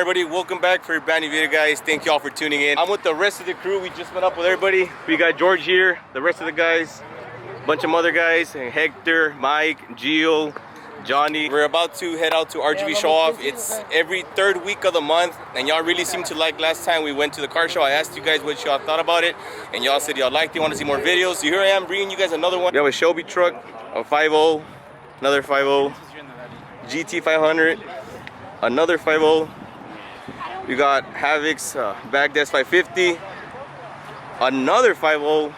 everybody? Welcome back for your brand new video, guys. Thank y'all for tuning in. I'm with the rest of the crew. We just met up with everybody. We got George here, the rest of the guys, a bunch of other guys, Hector, Mike, Gio, Johnny. We're about to head out to RGV SHOWOFF. It's every third week of the month, and y'all really seem to like. Last time we went to the car show, I asked you guys what y'all thought about it, and y'all said y'all liked it, want to see more videos. So here I am bringing you guys another one. We have a Shelby truck, a 5.0, another 5.0, GT500, another 5.0. We got Havoc's Baghdad F-150, another 5.0.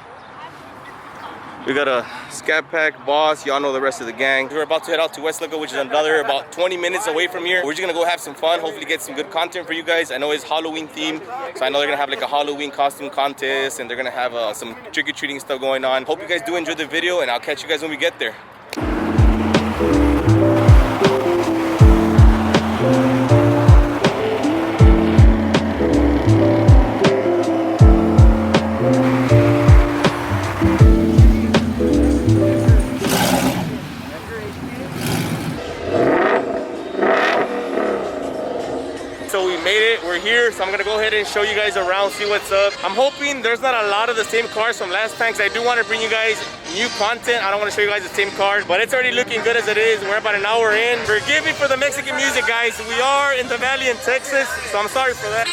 We got a Scat Pack Boss. Y'all know the rest of the gang. We're about to head out to West Lago, which is another about 20 minutes away from here. We're just gonna go have some fun, hopefully get some good content for you guys. I know it's Halloween themed, so I know they're gonna have like a Halloween costume contest, and they're gonna have some trick-or-treating stuff going on. Hope you guys do enjoy the video, and I'll catch you guys when we get there. So we made it, we're here, so I'm gonna go ahead and show you guys around, see what's up. I'm hoping there's not a lot of the same cars from last time, because I do want to bring you guys new content. I don't want to show you guys the same cars, but it's already looking good as it is. We're about an hour in. Forgive me for the Mexican music, guys. We are in the valley in Texas, so I'm sorry for that.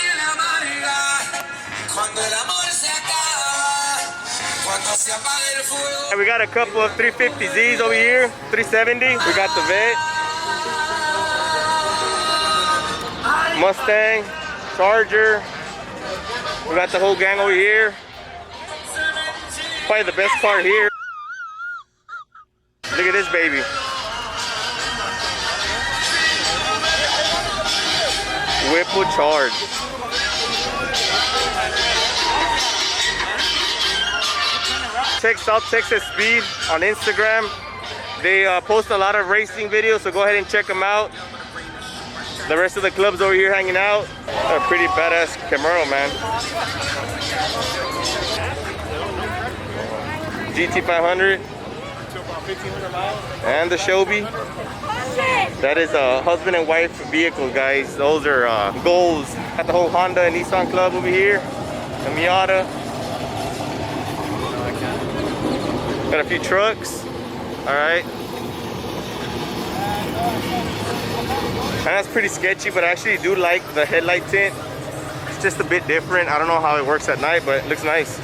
We got a couple of 350Zs over here, 370. We got the Vet, Mustang, Charger. We got the whole gang over here. Probably the best part here. Look at this baby. Whipple Charge. Check South Texas Speed on Instagram. They post a lot of racing videos, so go ahead and check them out. The rest of the club's over here hanging out. They're a pretty badass Camaro, man. GT500. And the Shelby. That is a husband and wife vehicle, guys. Those are goals. Got the whole Honda and Nissan club over here. The Miata. Got a few trucks. Alright. And that's pretty sketchy, but I actually do like the headlight tint. It's just a bit different. I don't know how it works at night, but it looks nice.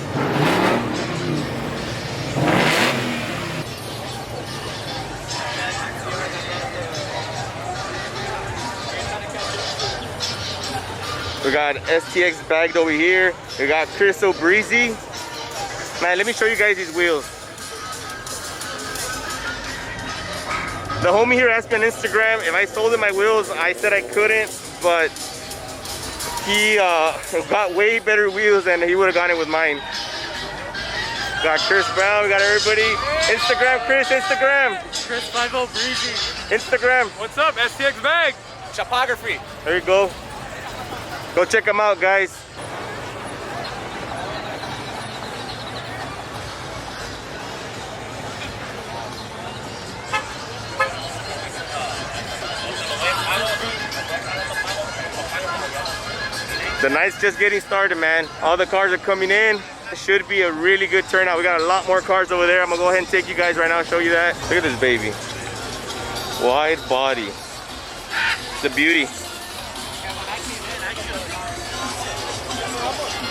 We got STX bagged over here. We got Crystal Breezy. Man, let me show you guys these wheels. The homie here asked me on Instagram if I sold him my wheels. I said I couldn't, but he got way better wheels and he would have gone in with mine. Got Chris Brown, we got everybody. Instagram, Chris, Instagram. Chris 5.0 Breezy. Instagram. What's up, STX Bag? Topography. There you go. Go check them out, guys. The night's just getting started, man. All the cars are coming in. It should be a really good turnout. We got a lot more cars over there. I'm gonna go ahead and take you guys right now and show you that. Look at this baby. Wide body. It's a beauty.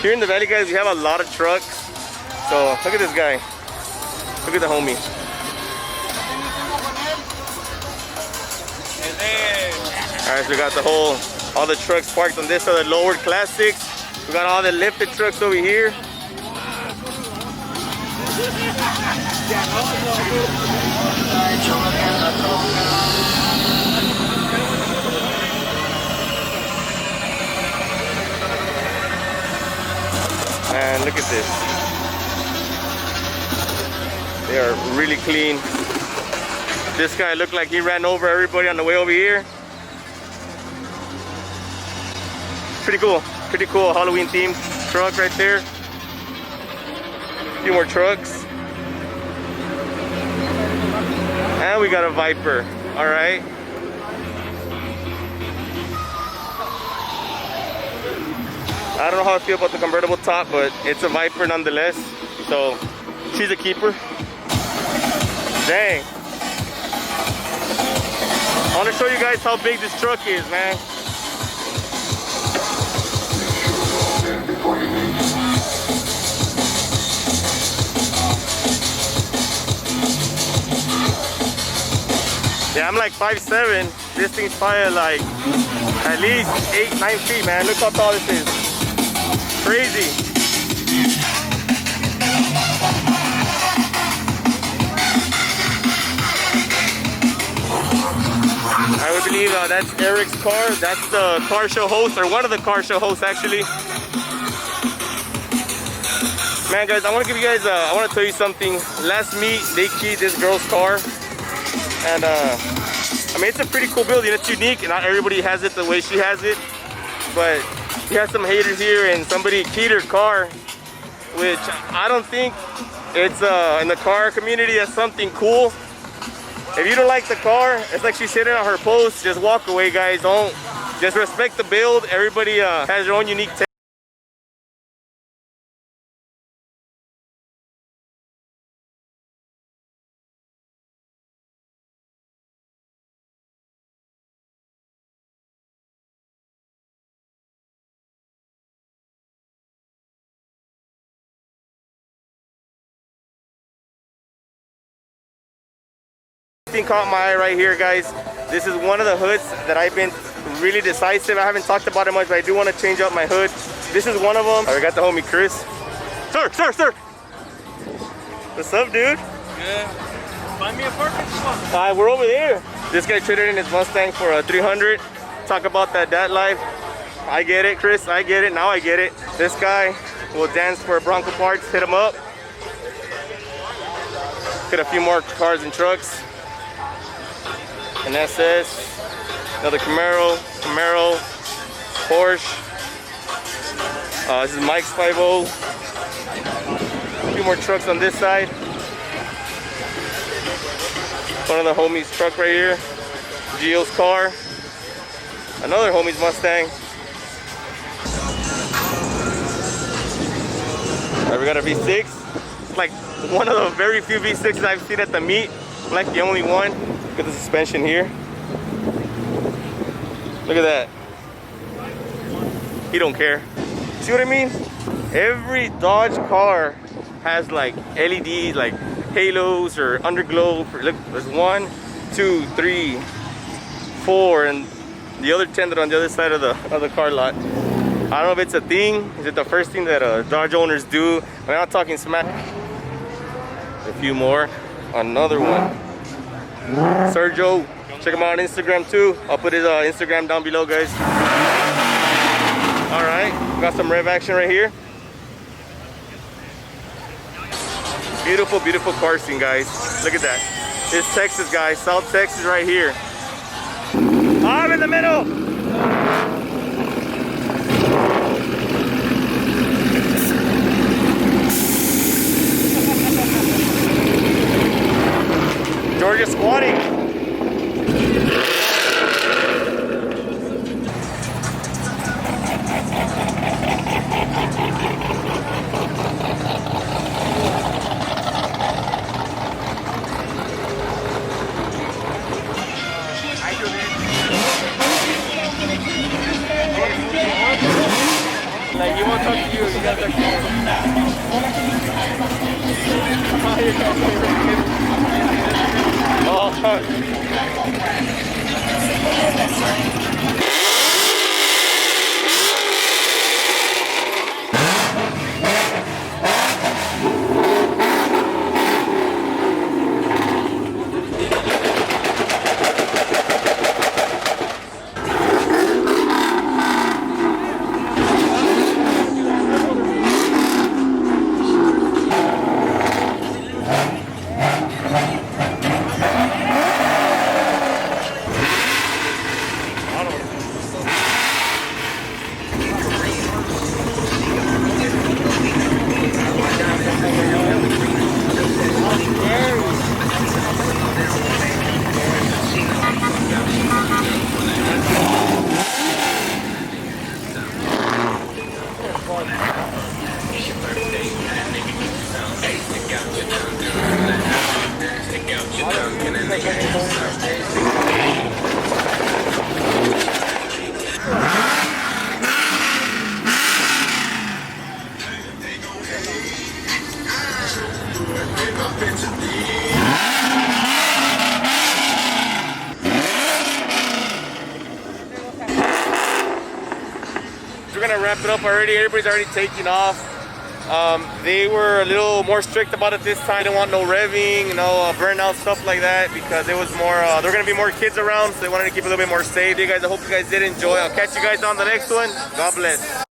Here in the valley, guys, we have a lot of trucks. So look at this guy. Look at the homie. Alright, so we got all the trucks parked on this are the lowered classics. We got all the lifted trucks over here. And look at this. They are really clean. This guy looked like he ran over everybody on the way over here. Pretty cool Halloween themed truck right there. A few more trucks. And we got a Viper. All right. I don't know how I feel about the convertible top, but it's a Viper nonetheless. So she's a keeper. Dang. I want to show you guys how big this truck is, man. Yeah, I'm like 5'7". This thing's probably like at least 8-9 feet, man. Look how tall this is. Crazy. I would believe that's Eric's car. That's the car show host, or one of the car show hosts actually. Man, guys, I want to give you guys, I want to tell you something. Last meet, they keyed this girl's car. And I mean, it's a pretty cool build. It's unique, and not everybody has it the way she has it. But you have some haters here, and somebody keyed her car, which I don't think it's in the car community that's something cool. If you don't like the car, it's like she's sitting on her post. Just walk away, guys. Don't just respect the build. Everybody has their own unique taste. Caught my eye right here, guys. This is one of the hoods that I've been really decisive. I haven't talked about it much, but I do want to change up my hood. This is one of them. We got the homie Chris. Sir. What's up, dude? Yeah. Find me a parking spot. We're over there. This guy traded in his Mustang for a 300. Talk about that life. I get it, Chris. I get it. Now I get it. This guy will dance for Bronco parts. Hit him up. Get a few more cars and trucks. An SS, another Camaro, Porsche. This is Mike's 5.0. A few more trucks on this side. One of the homies' truck right here. Gio's car. Another homie's Mustang. Alright, we got a V6. It's like one of the very few V6s I've seen at the meet. Like the only one. Look at the suspension here. Look at that. He don't care. See what I mean? Every Dodge car has like LEDs, like halos or underglow. Look, there's 1, 2, 3, 4, and the other 10 that are on the other side of the car lot. I don't know if it's a thing. Is it the first thing that Dodge owners do? I'm not talking smack. A few more. Another one. Sergio, check him out on Instagram too. I'll put his Instagram down below, guys. All right, got some rev action right here. Beautiful, beautiful car scene, guys. Look at that. It's Texas, guys. South Texas right here. I'm in the middle. Georgia squatting. Like, he won't talk to you, he got wrapped it up already. Everybody's already taking off. They were a little more strict about it this time. They didn't want no revving, no burnout, stuff like that, because it was more, there were going to be more kids around, so they wanted to keep it a little bit more safe. You guys, I hope you guys did enjoy. I'll catch you guys on the next one. God bless.